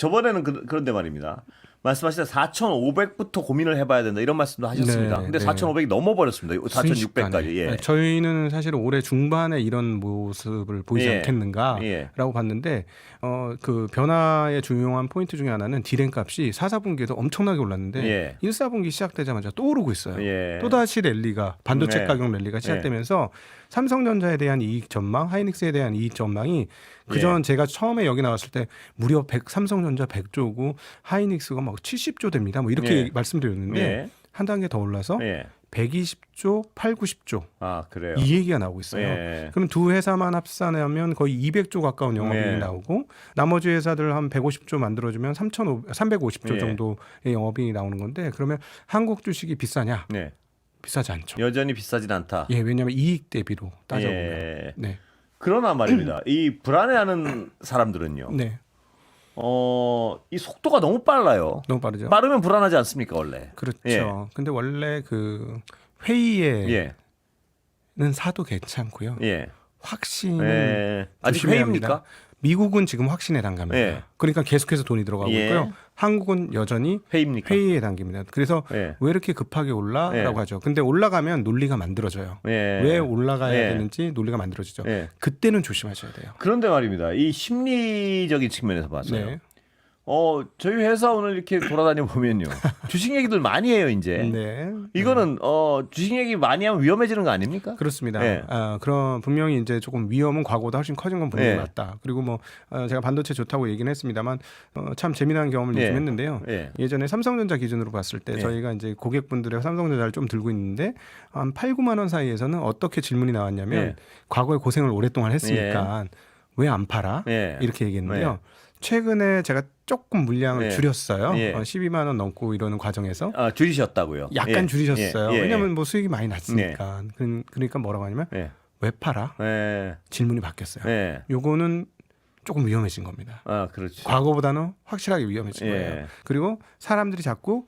저번에는 그런데 말입니다. 말씀하신 4,500부터 고민을 해봐야 된다 이런 말씀도 하셨습니다. 근데 4,500이 넘어버렸습니다. 4,600까지. 예. 저희는 사실 올해 중반에 이런 모습을 보이지 예. 않겠는가라고 예. 봤는데 그 변화의 중요한 포인트 중에 하나는 디램 값이 4, 4분기에도 엄청나게 올랐는데 예. 1, 4분기 시작되자마자 또 오르고 있어요. 예. 또다시 랠리가 반도체 네. 가격 랠리가 시작되면서 삼성전자에 대한 이익 전망, 하이닉스에 대한 이익 전망이 그전 제가 처음에 여기 나왔을 때 무려 삼성전자 100조고 하이닉스가 막 70조 됩니다. 뭐 이렇게 예. 말씀드렸는데 예. 한 단계 더 올라서 예. 120조, 8, 90조 아, 그래요. 이 얘기가 나오고 있어요. 예. 그럼 두 회사만 합산하면 거의 200조 가까운 영업이익이 예. 나오고 나머지 회사들 한 150조 만들어주면 350조 예. 정도의 영업이익이 나오는 건데 그러면 한국 주식이 비싸냐? 네. 비싸지 않죠. 여전히 비싸진 않다. 예, 왜냐하면 이익 대비로 따져보면. 예. 네. 그러나 말입니다. 이 불안해하는 사람들은요. 네. 이 속도가 너무 빨라요. 너무 빠르죠. 빠르면 불안하지 않습니까, 원래? 그렇죠. 예. 근데 원래 그 회의에는 예. 사도 괜찮고요. 예. 확신은 예. 아직 조심해야 회의입니까? 합니다. 미국은 지금 확신에 단계입니다. 예. 그러니까 계속해서 돈이 들어가고 예. 있고요. 한국은 여전히 회의입니까? 회의에 단계입니다. 그래서 예. 왜 이렇게 급하게 올라라고 예. 하죠. 근데 올라가면 논리가 만들어져요. 예. 왜 올라가야 예. 되는지 논리가 만들어지죠. 예. 그때는 조심하셔야 돼요. 그런데 말입니다. 이 심리적인 측면에서 봐서요. 네. 저희 회사 오늘 이렇게 돌아다녀 보면요. 주식 얘기들 많이 해요, 이제. 네. 이거는 주식 얘기 많이 하면 위험해지는 거 아닙니까? 그렇습니다. 예. 그런 분명히 이제 조금 위험은 과거보다 훨씬 커진 건 분명히 예. 맞다. 그리고 뭐 제가 반도체 좋다고 얘기는 했습니다만 참 재미난 경험을 예. 요즘 했는데요. 예. 예전에 삼성전자 기준으로 봤을 때 예. 저희가 이제 고객분들의 삼성전자를 좀 들고 있는데 한 8, 9만 원 사이에서는 어떻게 질문이 나왔냐면 예. 과거에 고생을 오랫동안 했으니까 왜 안 팔아? 예. 이렇게 얘기했는데요. 최근에 제가 조금 물량을 예. 줄였어요. 예. 12만 원 넘고 이러는 과정에서 줄이셨다고요? 약간 예. 줄이셨어요. 예. 예. 왜냐하면 뭐 수익이 많이 났으니까. 그러니까 뭐라고 하냐면 예. 왜 팔아? 예. 질문이 바뀌었어요. 예. 요거는 조금 위험해진 겁니다. 그렇죠. 과거보다는 확실하게 위험해진 예. 거예요. 그리고 사람들이 자꾸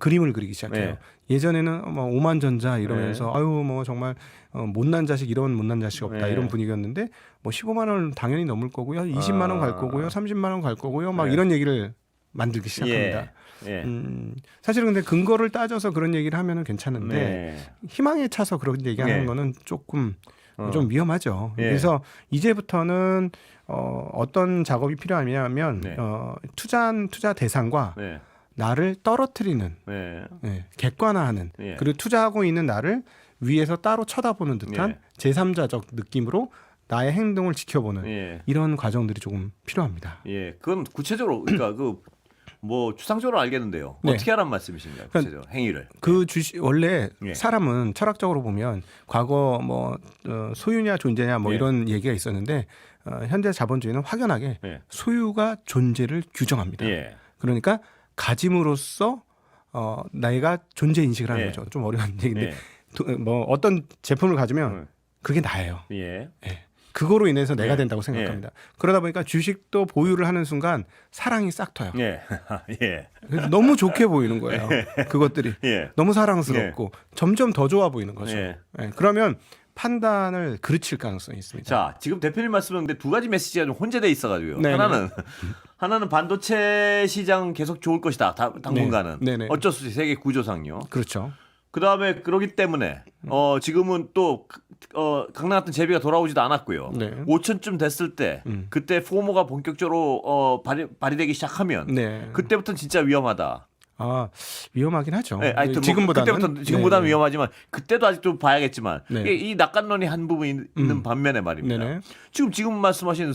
그림을 그리기 시작해요. 예. 예전에는 뭐 오만전자 이러면서 아유 뭐 정말 못난 자식 이런 못난 자식 없다 예. 이런 분위기였는데 뭐 15만 원 당연히 넘을 거고요. 20만 원 갈 거고요. 30만 원 갈 거고요. 막 예. 이런 얘기를 만들기 시작합니다. 예. 사실은 근데 근거를 따져서 그런 얘기를 하면은 괜찮은데 네. 희망에 차서 그런 얘기하는 예. 거는 조금 좀 위험하죠. 예. 그래서 이제부터는 어떤 작업이 필요하냐면 네. 투자 대상과 네. 나를 떨어뜨리는 네. 객관화하는 예. 그리고 투자하고 있는 나를 위에서 따로 쳐다보는 듯한 예. 제3자적 느낌으로 나의 행동을 지켜보는 예. 이런 과정들이 조금 필요합니다. 예. 그건 구체적으로 그러니까 뭐 추상적으로 알겠는데요. 네. 어떻게 하란 말씀이신가요? 구체적으로 행위를. 그 주식 원래 예. 사람은 철학적으로 보면 과거 뭐 소유냐 존재냐 뭐 예. 이런 얘기가 있었는데 현재 자본주의는 확연하게 예. 소유가 존재를 규정합니다. 예. 그러니까 가짐으로써 내가 존재 인식을 하는 예. 거죠. 좀 어려운 얘기인데 예. 뭐 어떤 제품을 가지면 그게 나예요. 예. 예. 그거로 인해서 내가 예. 된다고 생각합니다. 그러다 보니까 주식도 보유를 하는 순간 사랑이 싹 터요. 예. 예. 그래서 너무 좋게 보이는 거예요. 그것들이 예. 너무 사랑스럽고 점점 더 좋아 보이는 거죠. 예. 예. 그러면 판단을 그르칠 가능성이 있습니다. 자, 지금 대표님 말씀하는데 두 가지 메시지가 좀 혼재돼 있어가지고요. 네네. 하나는 반도체 시장 계속 좋을 것이다. 당분간은. 네네. 어쩔 수 없이 세계 구조상요. 그렇죠. 그 다음에 그러기 때문에 지금은 또 강남 같은 재비가 돌아오지도 않았고요. 네. 5천쯤 됐을 때 그때 포모가 본격적으로 발휘되기 시작하면 네. 그때부터는 진짜 위험하다. 위험하긴 하죠. 네, 하여튼 지금보다는 그때부터 지금보다는 네네. 위험하지만 그때도 아직도 봐야겠지만 네. 이 낙관론이 한 부분이 있는 반면에 말입니다. 네네. 지금 말씀하신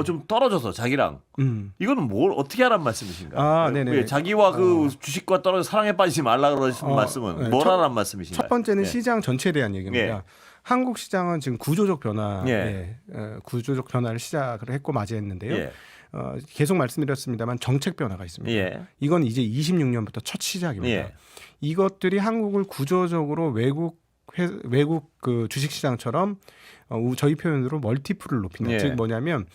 좀 떨어져서 자기랑 이거는 뭘 어떻게 하란 말씀이신가요? 네네. 왜 자기와 그 주식과 떨어져 사랑에 빠지지 말라 그러시는 말씀은 네. 뭘 하란 말씀이신가요? 첫 번째는 예. 시장 전체에 대한 얘기입니다. 예. 한국 시장은 지금 구조적 변화에 예. 구조적 변화를 시작을 했고 맞이했는데요. 예. 계속 말씀드렸습니다만 정책 변화가 있습니다. 예. 이건 이제 26년부터 첫 시작입니다. 예. 이것들이 한국을 구조적으로 외국 그 주식시장처럼 저희 표현으로 멀티플을 높인다. 예. 즉 뭐냐면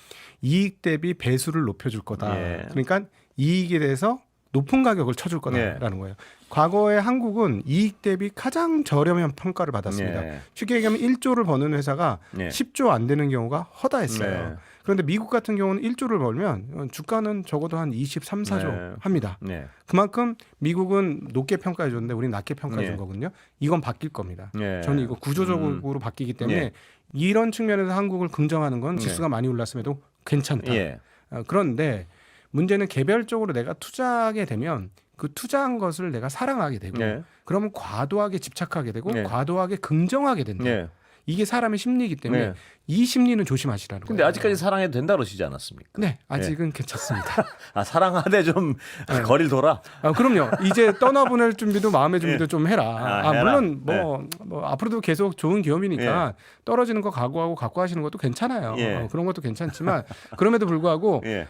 이익 대비 배수를 높여줄 거다. 예. 그러니까 이익에 대해서 높은 가격을 쳐줄 거다라는 거예요. 과거에 한국은 이익 대비 가장 저렴한 평가를 받았습니다. 예. 쉽게 얘기하면 1조를 버는 회사가 예. 10조 안 되는 경우가 허다했어요. 네. 그런데 미국 같은 경우는 1조를 벌면 주가는 적어도 한 23, 4조 네. 합니다. 네. 그만큼 미국은 높게 평가해 줬는데 우리는 낮게 평가해 준 네. 거거든요. 이건 바뀔 겁니다. 네. 저는 이거 구조적으로 바뀌기 때문에 네. 이런 측면에서 한국을 긍정하는 건 지수가 많이 올랐음에도 괜찮다. 예. 그런데 문제는 개별적으로 내가 투자하게 되면 그 투자한 것을 내가 사랑하게 되고 네. 그러면 과도하게 집착하게 되고 네. 과도하게 긍정하게 된다. 네. 이게 사람의 심리이기 때문에 네. 이 심리는 조심하시라는 근데 거예요. 아직까지 사랑해도 된다 그러시지 않았습니까? 네, 아직은 괜찮습니다. 아, 사랑하되 좀 네. 거리를 돌아. 그럼요. 이제 떠나보낼 준비도 마음의 준비도 좀 해라. 해라. 물론 뭐 앞으로도 계속 좋은 기업이니까 예. 떨어지는 거 각오하고 갖고 하시는 것도 괜찮아요. 예. 그런 것도 괜찮지만 그럼에도 불구하고 예.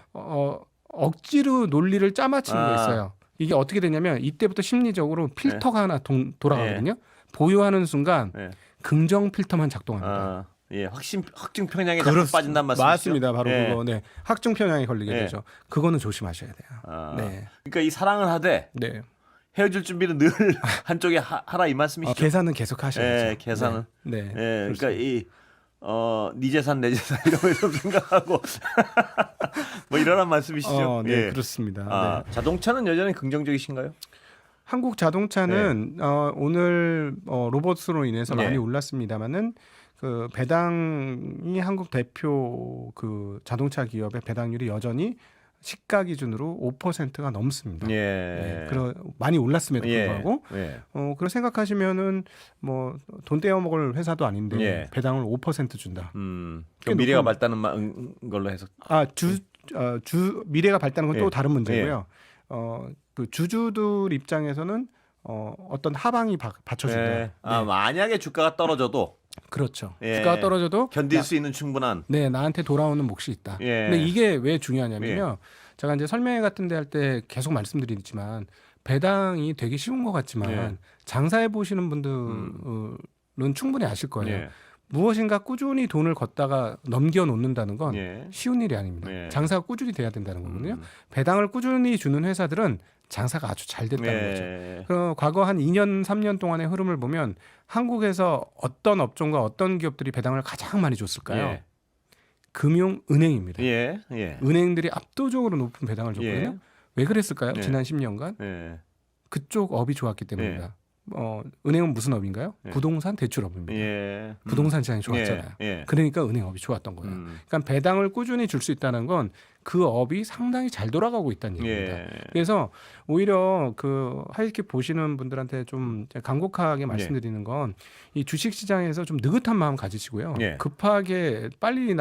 억지로 논리를 짜맞추는 게 아. 있어요. 이게 어떻게 되냐면 이때부터 심리적으로 필터가 하나 돌아가거든요. 보유하는 순간 예. 긍정 필터만 작동합니다. 아, 예. 확증 편향에 자꾸 빠진단 말씀이시죠? 맞습니다. 바로 예. 그거. 네. 확증 편향에 걸리게 예. 되죠. 그거는 조심하셔야 돼요. 아, 네. 그러니까 이 사랑을 하되 네. 헤어질 준비를 늘 한쪽에 하라 이 말씀이시죠? 계산은 계속 하셔야죠. 예, 계산은. 네. 예, 그러니까 네 재산 내 재산 이런 걸 좀 생각하고 뭐 이러란 말씀이시죠? 네, 예. 그렇습니다. 아, 네. 자동차는 여전히 긍정적이신가요? 한국 자동차는 오늘 로봇으로 인해서 네. 많이 올랐습니다만은 그 배당이 한국 대표 그 자동차 기업의 배당률이 여전히 시가 기준으로 5%가 넘습니다. 예. 많이 올랐음에도 예. 불구하고 예. 그런 생각하시면은 뭐 돈 떼어 먹을 회사도 아닌데 예. 배당을 5% 준다. 그 꽤 미래가 높은- 밝다는 걸로 해서 미래가 밝다는 건 또 예. 다른 문제고요. 그 주주들 입장에서는 어떤 하방이 받쳐준다. 예. 아, 네. 만약에 주가가 떨어져도 그렇죠. 예. 주가가 떨어져도 견딜 수 있는 충분한 네, 나한테 돌아오는 몫이 있다. 예. 근데 이게 왜 중요하냐면요. 제가 이제 설명회 같은 데 할 때 계속 말씀드리지만 배당이 되게 쉬운 것 같지만 예. 장사해 보시는 분들은 충분히 아실 거예요. 예. 무엇인가 꾸준히 돈을 걷다가 넘겨 놓는다는 건 예. 쉬운 일이 아닙니다. 예. 장사가 꾸준히 돼야 된다는 거거든요. 배당을 꾸준히 주는 회사들은 장사가 아주 잘 됐다는 거죠. 예. 그 과거 한 2년, 3년 동안의 흐름을 보면 한국에서 어떤 업종과 어떤 기업들이 배당을 가장 많이 줬을까요? 예. 금융은행입니다. 예. 예. 은행들이 압도적으로 높은 배당을 줬거든요. 예. 왜 그랬을까요? 예. 지난 10년간 예. 그쪽 업이 좋았기 때문입니다. 은행은 무슨 업인가요? 예. 부동산 대출업입니다. 예. 부동산 시장이 좋았잖아요. 예. 그러니까 은행업이 좋았던 거예요. 그러니까 배당을 꾸준히 줄 수 있다는 건 그 업이 상당히 잘 돌아가고 있다는 얘기입니다. 예. 그래서 오히려 그 하이킥 보시는 분들한테 좀 간곡하게 말씀드리는 건 이 주식 시장에서 좀 느긋한 마음 가지시고요. 예. 급하게 빨리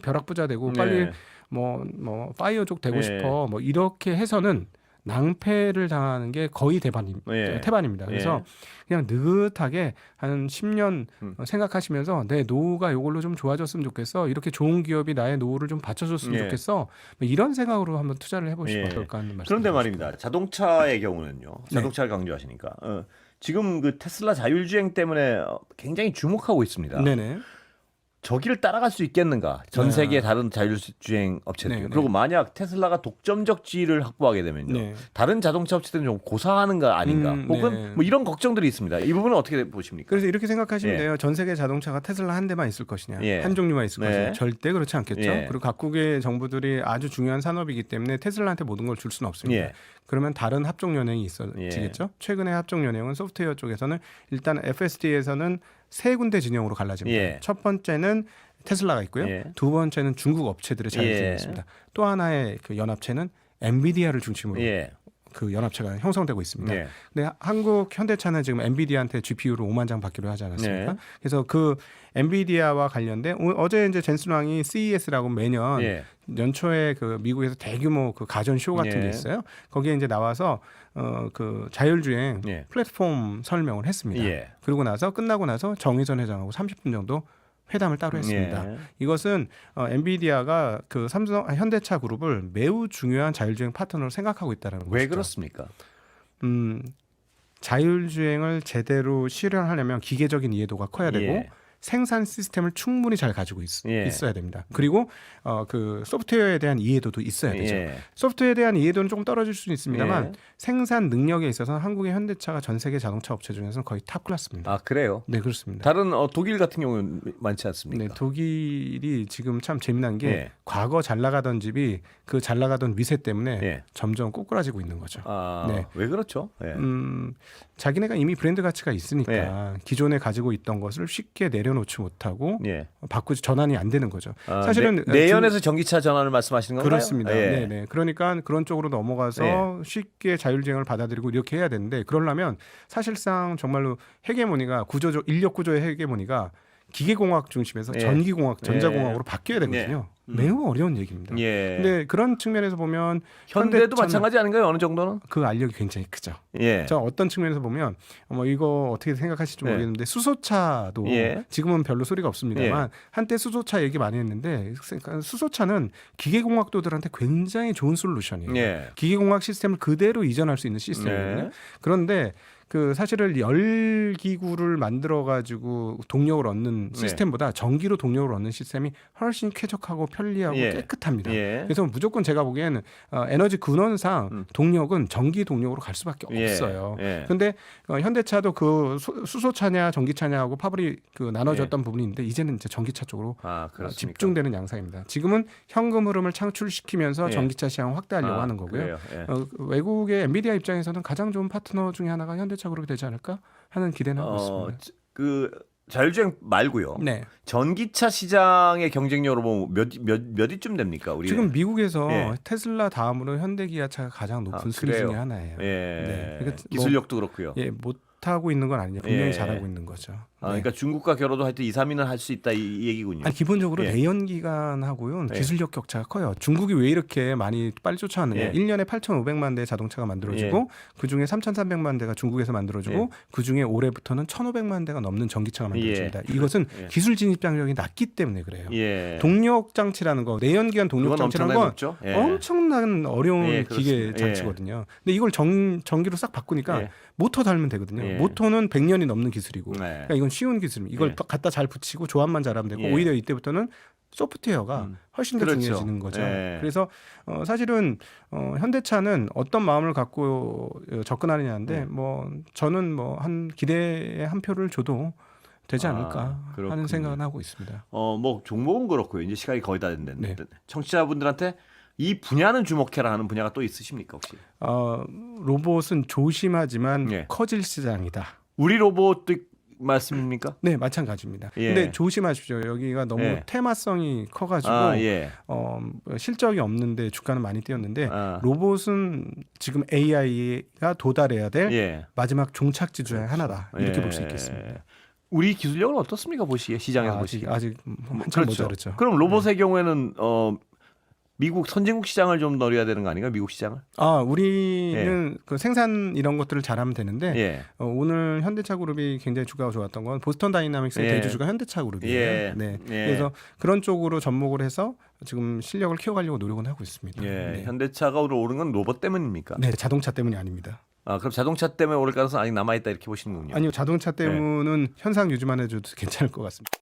벼락부자 되고 빨리 예. 뭐 파이어족 되고 예. 싶어 뭐 이렇게 해서는 낭패를 당하는 게 거의 예. 태반입니다. 그래서 그냥 느긋하게 한 10년 생각하시면서 내 노후가 이걸로 좀 좋아졌으면 좋겠어. 이렇게 좋은 기업이 나의 노후를 좀 받쳐줬으면 예. 좋겠어. 뭐 이런 생각으로 한번 투자를 해보시면 예. 어떨까 하는 말씀. 그런데 말입니다. 자동차의 경우는요. 자동차를 강조하시니까 지금 그 테슬라 자율주행 때문에 굉장히 주목하고 있습니다. 네네. 저기를 따라갈 수 있겠는가? 전 네. 세계 다른 자율주행 업체들. 네, 그리고 만약 테슬라가 독점적 지위를 확보하게 되면요. 네. 다른 자동차 업체들은 좀 고사하는 거 아닌가? 혹은 네. 뭐 이런 걱정들이 있습니다. 이 부분은 어떻게 보십니까? 그래서 이렇게 생각하시면 예. 돼요. 전 세계 자동차가 테슬라 한 대만 있을 것이냐, 예. 한 종류만 있을 네. 것이냐, 절대 그렇지 않겠죠. 예. 그리고 각국의 정부들이 아주 중요한 산업이기 때문에 테슬라한테 모든 걸 줄 수는 없습니다. 예. 그러면 다른 합종 연행이 있어지겠죠. 최근에 합종 연행은 소프트웨어 쪽에서는 일단 FSD에서는 세 군데 진영으로 갈라집니다. 예. 첫 번째는 테슬라가 있고요. 예. 두 번째는 중국 업체들의 자율주행이 예. 있습니다. 또 하나의 그 연합체는 엔비디아를 중심으로 예. 그 연합체가 형성되고 있습니다. 예. 근데 한국 현대차는 지금 엔비디아한테 GPU를 5만 장 받기로 하지 않았습니까? 네. 그래서 그 엔비디아와 관련된 어제 이제 젠슨 왕이 CES라고 매년 예. 연초에 그 미국에서 대규모 그 가전 쇼 같은 예. 게 있어요. 거기에 이제 나와서 그 자율주행 예. 플랫폼 설명을 했습니다. 예. 그리고 나서 끝나고 나서 정의선 회장하고 30분 정도 회담을 따로 했습니다. 예. 이것은 엔비디아가 그 현대차 그룹을 매우 중요한 자율주행 파트너로 생각하고 있다는 거죠. 왜 그렇습니까? 자율주행을 제대로 실현하려면 기계적인 이해도가 커야 되고 예. 생산 시스템을 충분히 잘 가지고 예. 있어야 됩니다. 그리고 그 소프트웨어에 대한 이해도도 있어야 되죠. 예. 소프트웨어에 대한 이해도는 조금 떨어질 수는 있습니다만 예. 생산 능력에 있어서 한국의 현대차가 전 세계 자동차 업체 중에서는 거의 탑 클래스입니다. 아 그래요? 네, 그렇습니다. 다른 독일 같은 경우는 많지 않습니까? 네, 독일이 지금 참 재미난 게 예. 과거 잘 나가던 집이 그 잘 나가던 위세 때문에 예. 점점 꼬꾸라지고 있는 거죠. 네. 왜 그렇죠? 예. 자기네가 이미 브랜드 가치가 있으니까 기존에 가지고 있던 것을 쉽게 내려놓지 못하고 예. 바꾸지 전환이 안 되는 거죠. 사실은 내연에서 전기차 전환을 말씀하시는 건가요? 그렇습니다. 예. 네네. 그러니까 그런 쪽으로 넘어가서 쉽게 자율주행을 받아들이고 이렇게 해야 되는데 그러려면 사실상 정말로 헤게모니가 인력 구조의 헤게모니가 기계공학 중심에서 예. 전기공학, 전자공학으로 바뀌어야 되거든요. 매우 어려운 얘기입니다. 예. 근데 그런 측면에서 보면 현대도 현대차는 마찬가지 아닌가요? 어느 정도는? 그 알력이 굉장히 크죠. 예. 저 어떤 측면에서 보면 이거 어떻게 생각하실지 예. 모르겠는데 수소차도 예. 지금은 별로 소리가 없습니다만 한때 수소차 얘기 많이 했는데 수소차는 기계공학도들한테 굉장히 좋은 솔루션이에요. 예. 기계공학 시스템을 그대로 이전할 수 있는 시스템이거든요. 네. 그런데 그 사실은 열 기구를 만들어 가지고 동력을 얻는 시스템보다 전기로 동력을 얻는 시스템이 훨씬 쾌적하고 편리하고 예. 깨끗합니다. 예. 그래서 무조건 제가 보기에는 에너지 근원상 동력은 전기 동력으로 갈 수밖에 없어요. 예. 근데 현대차도 그 수소차냐 전기차냐하고 파벌이 그 나눠졌던 부분이 있는데 이제는 이제 전기차 쪽으로 그렇습니까? 집중되는 양상입니다. 지금은 현금 흐름을 창출시키면서 예. 전기차 시장을 확대하려고 하는 거고요. 그래요. 예. 외국의 엔비디아 입장에서는 가장 좋은 파트너 중에 하나가 현대차 그룹이 되지 않을까 하는 기대는 하고 있습니다. 그 자율주행 말고요. 네. 전기차 시장의 경쟁력으로 보면 몇 위쯤 됩니까? 우리 지금 미국에서 예. 테슬라 다음으로 현대기아차가 가장 높은 순위 그래요? 중에 하나예요. 예. 네. 그러니까 기술력도 그렇고요. 예, 못하고 있는 건 아니냐. 분명히 예. 잘하고 있는 거죠. 네. 그러니까 중국과 결혼도 하여튼 2, 3위는 할 수 있다 이 얘기군요. 아니, 기본적으로 예. 내연기관하고는 예. 기술력 격차가 커요. 중국이 왜 이렇게 많이 빨리 쫓아왔느냐. 예. 1년에 8,500만 대의 자동차가 만들어지고 그중에 3,300만 대가 중국에서 만들어지고 예. 그중에 올해부터는 1,500만 대가 넘는 전기차가 만들어집니다. 이것은 예. 기술 진입장벽이 낮기 때문에 그래요. 예. 동력 장치라는 거, 내연기관 동력 그건 장치라는 엄청나게 건 높죠. 예. 엄청난 어려운 예, 기계 그렇습니다. 장치거든요. 근데 이걸 전기로 싹 바꾸니까 예. 모터 달면 되거든요. 예. 모터는 100년이 넘는 기술이고 네. 그러니까 이건 쉬운 기술입니다. 이걸 예. 갖다 잘 붙이고 조합만 잘하면 되고 예. 오히려 이때부터는 소프트웨어가 훨씬 더 그렇죠. 중요해지는 거죠. 예. 그래서 사실은 현대차는 어떤 마음을 갖고 접근하느냐인데 뭐 저는 뭐 한 기대에 한 표를 줘도 되지 않을까 그렇군요. 하는 생각은 하고 있습니다. 뭐 종목은 그렇고요. 이제 시간이 거의 다 됐는데 네. 청취자분들한테 이 분야는 주목해라 하는 분야가 또 있으십니까 혹시? 로봇은 조심하지만 예. 커질 시장이다. 우리 로봇도 말씀입니까? 네, 마찬가지입니다. 예. 근데 조심하십시오. 여기가 너무 예. 테마성이 커가지고 예. 실적이 없는데 주가는 많이 뛰었는데 아. 로봇은 지금 AI가 도달해야 될 예. 마지막 종착지 중에 하나다. 이렇게 예. 볼 수 있겠습니다. 우리 기술력은 어떻습니까 보시기에 시장에서 보시기에? 아직 한참 그렇죠. 모자르죠. 그럼 로봇의 경우에는 미국 선진국 시장을 좀 노려야 되는 거 아닌가? 미국 시장을? 우리는 그 생산 이런 것들을 잘하면 되는데 예. 오늘 현대차 그룹이 굉장히 주가가 좋았던 건 보스턴 다이나믹스의 예. 대주주가 현대차 그룹이에요. 예. 네. 예. 그래서 그런 쪽으로 접목을 해서 지금 실력을 키워가려고 노력은 하고 있습니다. 예. 네. 현대차가 오른 건 로봇 때문입니까? 네, 자동차 때문이 아닙니다. 그럼 자동차 때문에 오를 가능성 아직 남아 있다 이렇게 보시는군요. 아니요, 자동차 때문은 현상 유지만 해줘도 괜찮을 것 같습니다.